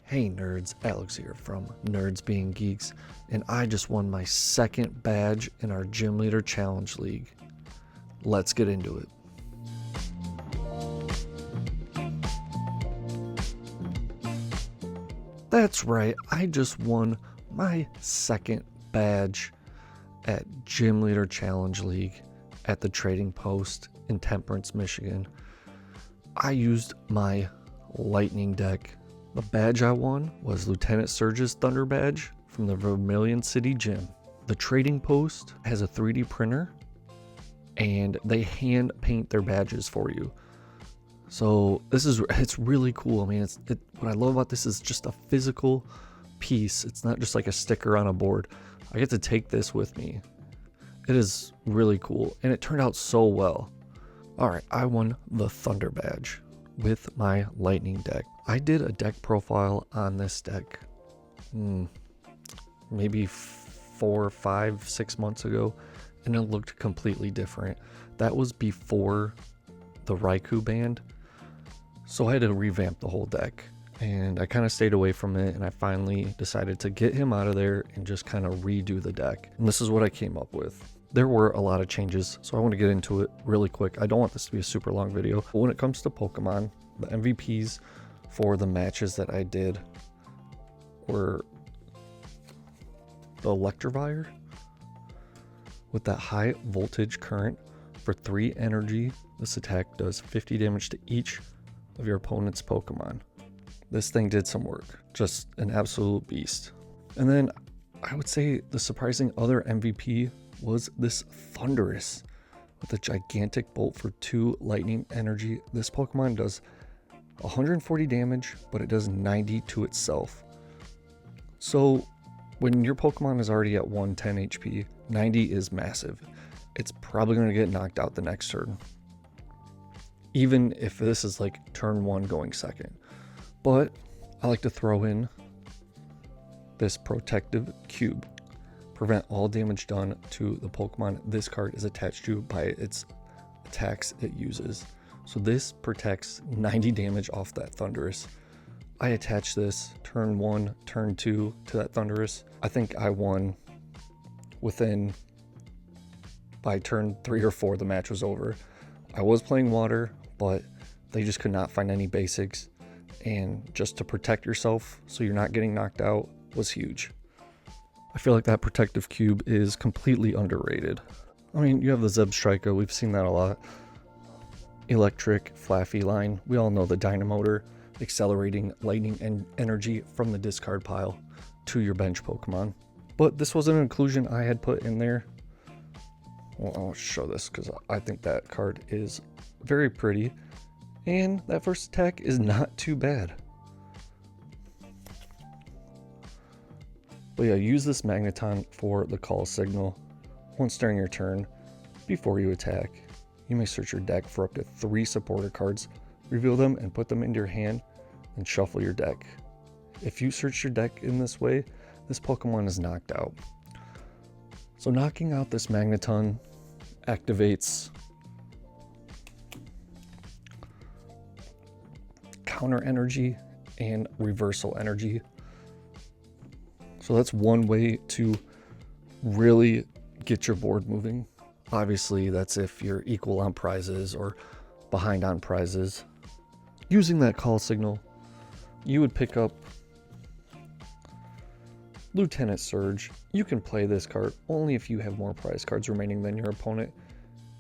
Hey nerds, Alex here from Nerds Being Geeks, and I just won my second badge in our Gym Leader Challenge League. Let's get into it. That's right, I just won my second badge at Gym Leader Challenge League at the Trading Post in Temperance, Michigan. I used my Lightning deck. The badge I won was Lieutenant Surge's Thunder badge from the Vermilion City Gym. The Trading Post has a 3D printer and they hand paint their badges for you. So it's really cool. I mean, what I love about this is just a physical piece. It's not just like a sticker on a board. I get to take this with me. It is really cool and it turned out so well. All right, I won the Thunder badge with my Lightning deck. I did a deck profile on this deck maybe 4, 5, 6 months ago, and it looked completely different. That was before the Raikou banned, so I had to revamp the whole deck, and I kind of stayed away from it, and I finally decided to get him out of there and just kind of redo the deck. And this is what I came up with. There were a lot of changes, so I want to get into it really quick. I don't want this to be a super long video, but when it comes to Pokemon, the MVPs for the matches that I did were the Electivire with that high voltage current for 3 energy. This attack does 50 damage to each of your opponent's Pokemon. This thing did some work, just an absolute beast. And then I would say the surprising other MVP was this Thundurus with a gigantic bolt for 2 lightning energy. This Pokemon does 140 damage, but it does 90 to itself. So when your Pokemon is already at 110 HP, 90 is massive. It's probably going to get knocked out the next turn, even if this is like turn 1 going second. But I like to throw in this protective cube. Prevent all damage done to the Pokemon this card is attached to by its attacks it uses. So this protects 90 damage off that Thundurus. I attached this turn 1, turn 2 to that Thundurus. I think I won by turn 3 or 4, the match was over. I was playing water, but they just could not find any basics. And just to protect yourself so you're not getting knocked out was huge. I feel like that protective cube is completely underrated. I mean, you have the Zebstrika, we've seen that a lot. Electric, Flaffy line, we all know the Dynamotor, accelerating lightning and energy from the discard pile to your bench Pokemon. But this was an inclusion I had put in there. Well, I'll show this because I think that card is very pretty. And that first attack is not too bad. But yeah, use this Magneton for the call signal once during your turn. Before you attack, you may search your deck for up to 3 supporter cards, reveal them and put them into your hand, and shuffle your deck. If you search your deck in this way, this Pokemon is knocked out. So knocking out this Magneton activates counter energy and reversal energy. So that's one way to really get your board moving. Obviously, that's if you're equal on prizes or behind on prizes. Using that call signal, you would pick up Lieutenant Surge. You can play this card only if you have more prize cards remaining than your opponent.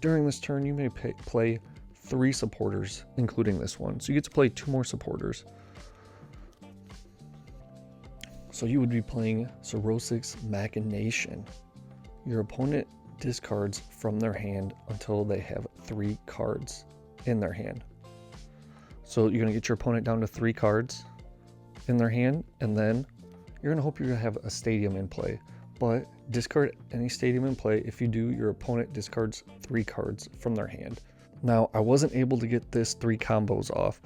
During this turn, you may play 3 supporters, including this one. So you get to play 2 more supporters. So you would be playing Cirrhosix Machination. Your opponent discards from their hand until they have 3 cards in their hand. So you're going to get your opponent down to 3 cards in their hand, and then you're going to hope you're going to have a stadium in play. But discard any stadium in play. If you do, your opponent discards 3 cards from their hand. Now, I wasn't able to get this 3 combos off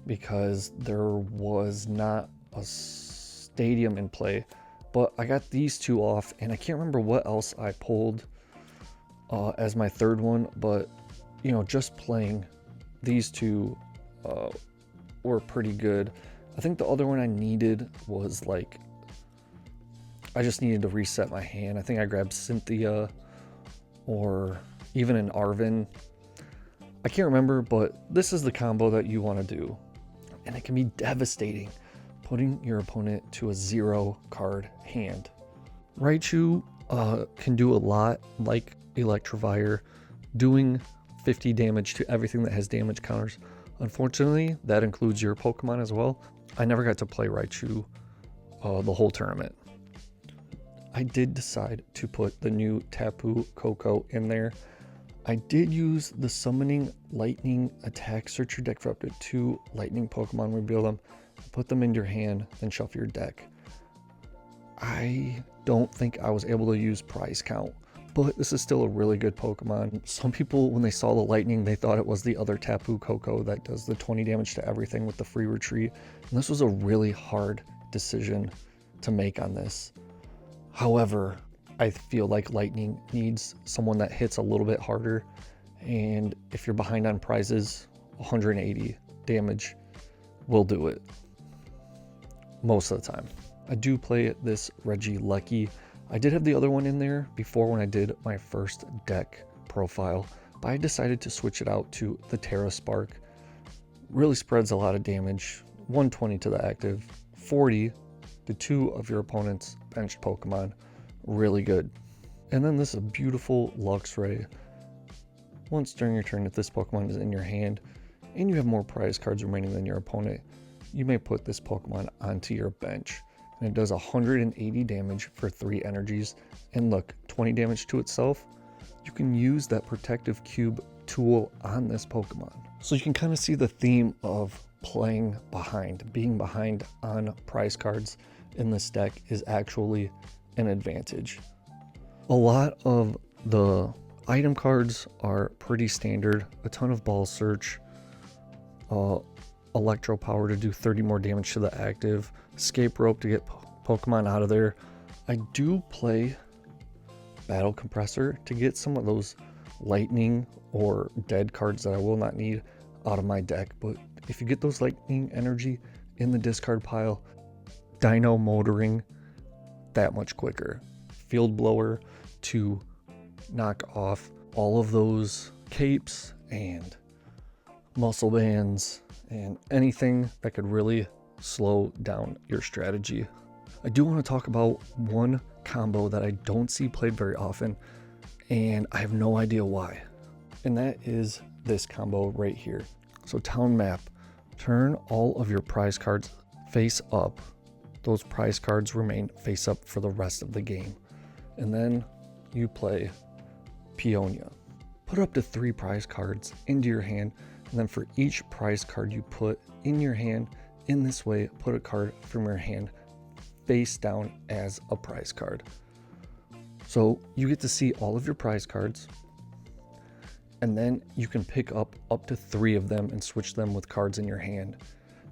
because there was not a stadium in play, but I got these 2 off, and I can't remember what else I pulled as my 3rd one, but you know, just playing these 2 were pretty good. I think the other one I needed was like, I just needed to reset my hand. I think I grabbed Cynthia or even an Arvin. I can't remember, but this is the combo that you want to do. And it can be devastating, putting your opponent to a 0 card hand. Raichu can do a lot like Electivire, doing 50 damage to everything that has damage counters. Unfortunately, that includes your Pokemon as well. I never got to play Raichu the whole tournament. I did decide to put the new Tapu Koko in there. I did use the Summoning Lightning attack. Search your deck for up to 2 lightning Pokemon, reveal them, put them in your hand, then shuffle your deck. I don't think I was able to use prize count, but this is still a really good Pokemon. Some people, when they saw the lightning, they thought it was the other Tapu Koko that does the 20 damage to everything with the free retreat. And this was a really hard decision to make on this. However, I feel like lightning needs someone that hits a little bit harder. And if you're behind on prizes, 180 damage will do it most of the time. I do play this Regieleki. I did have the other one in there before when I did my first deck profile, but I decided to switch it out to the Terra Spark. Really spreads a lot of damage, 120 to the active, 40 to 2 of your opponent's benched Pokemon. Really good. And then this is a beautiful Luxray. Once during your turn, if this Pokemon is in your hand and you have more prize cards remaining than your opponent, you may put this Pokemon onto your bench. And it does 180 damage for 3 energies. And look, 20 damage to itself. You can use that Protective Cube tool on this Pokemon. So you can kind of see the theme of playing behind. Being behind on prize cards in this deck is actually an advantage. A lot of the item cards are pretty standard. A ton of Ball Search, Electro Power to do 30 more damage to the active, Escape Rope to get Pokemon out of there. I do play Battle Compressor to get some of those lightning or dead cards that I will not need out of my deck. But if you get those lightning energy in the discard pile, Dino Motoring that much quicker. Field Blower to knock off all of those capes and muscle bands and anything that could really slow down your strategy. I do want to talk about one combo that I don't see played very often, and I have no idea why. And that is this combo right here. So Town Map, turn all of your prize cards face up. Those prize cards remain face up for the rest of the game. And then you play Peonia. Put up to 3 prize cards into your hand, and then for each prize card you put in your hand, in this way, put a card from your hand face down as a prize card. So you get to see all of your prize cards, and then you can pick up to 3 of them and switch them with cards in your hand.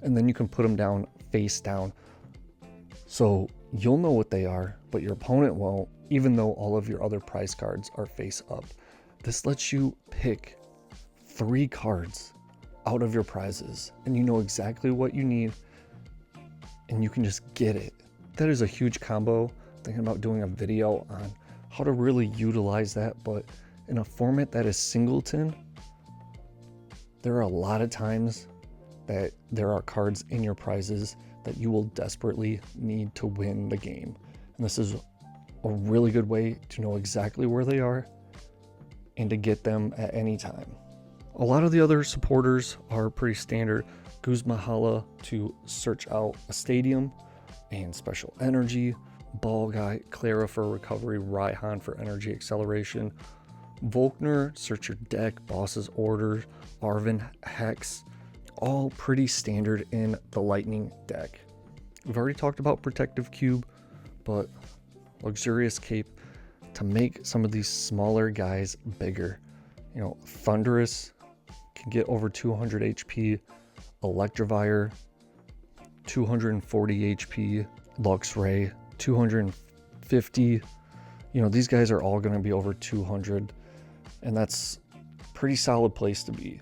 And then you can put them down face down. So you'll know what they are, but your opponent won't, even though all of your other prize cards are face up. This lets you pick 3 cards out of your prizes, and you know exactly what you need, and you can just get it. That is a huge combo. Thinking about doing a video on how to really utilize that, but in a format that is singleton, there are a lot of times that there are cards in your prizes that you will desperately need to win the game. And this is a really good way to know exactly where they are and to get them at any time. A lot of the other supporters are pretty standard. Guzmahala to search out a stadium and special energy. Ball Guy, Clara for recovery, Raihan for energy acceleration. Volkner, search your deck, Boss's Order, Arvin, Hex, all pretty standard in the Lightning deck. We've already talked about Protective Cube, but Luxurious Cape to make some of these smaller guys bigger. You know, Thunderous can get over 200 HP, Electivire, 240 HP, Luxray, 250. You know, these guys are all going to be over 200, and that's a pretty solid place to be.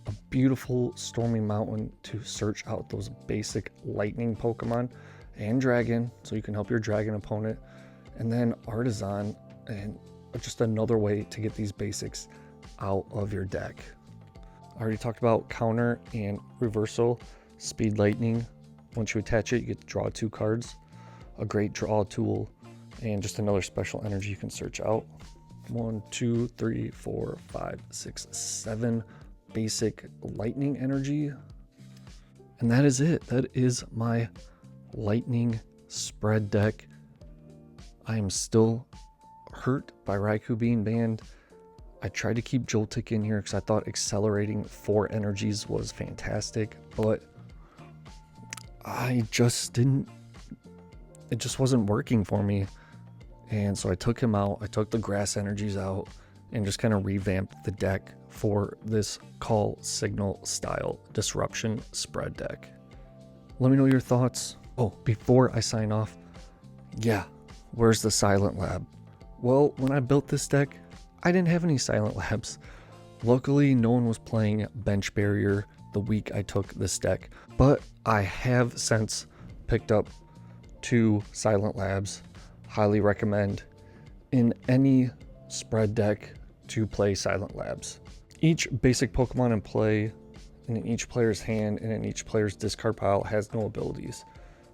a beautiful Stormy Mountain to search out those basic lightning Pokemon and dragon, so you can help your dragon opponent. And then Artisan, and just another way to get these basics out of your deck. I already talked about counter and reversal. Speed Lightning, once you attach it, you get to draw 2 cards. A great draw tool, and just another special energy you can search out. 1, 2, 3, 4, 5, 6, 7 basic lightning energy. And that is it. That is my lightning spread deck. I am still hurt by Raikou being banned. I tried to keep Joltik in here because I thought accelerating 4 energies was fantastic, but I just didn't, it just wasn't working for me. And so I took him out, I took the grass energies out, and just kind of revamped the deck for this call signal style disruption spread deck. Let me know your thoughts. Oh, before I sign off, yeah, where's the Silent Lab? Well, when I built this deck, I didn't have any Silent Labs. Luckily, no one was playing Bench Barrier the week I took this deck, but I have since picked up 2 Silent Labs. Highly recommend in any spread deck to play Silent Labs. Each basic Pokemon in play, and in each player's hand, and in each player's discard pile has no abilities.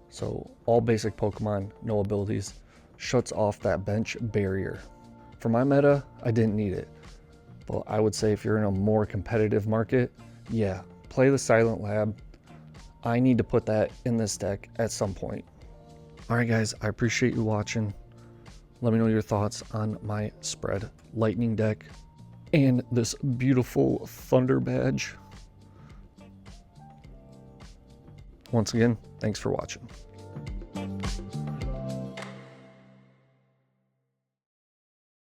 So all basic Pokemon, no abilities, shuts off that bench barrier. For my meta, I didn't need it. But I would say if you're in a more competitive market, yeah, play the Silent Lab. I need to put that in this deck at some point. Alright guys, I appreciate you watching. Let me know your thoughts on my spread lightning deck and this beautiful Thunder badge. Once again, thanks for watching.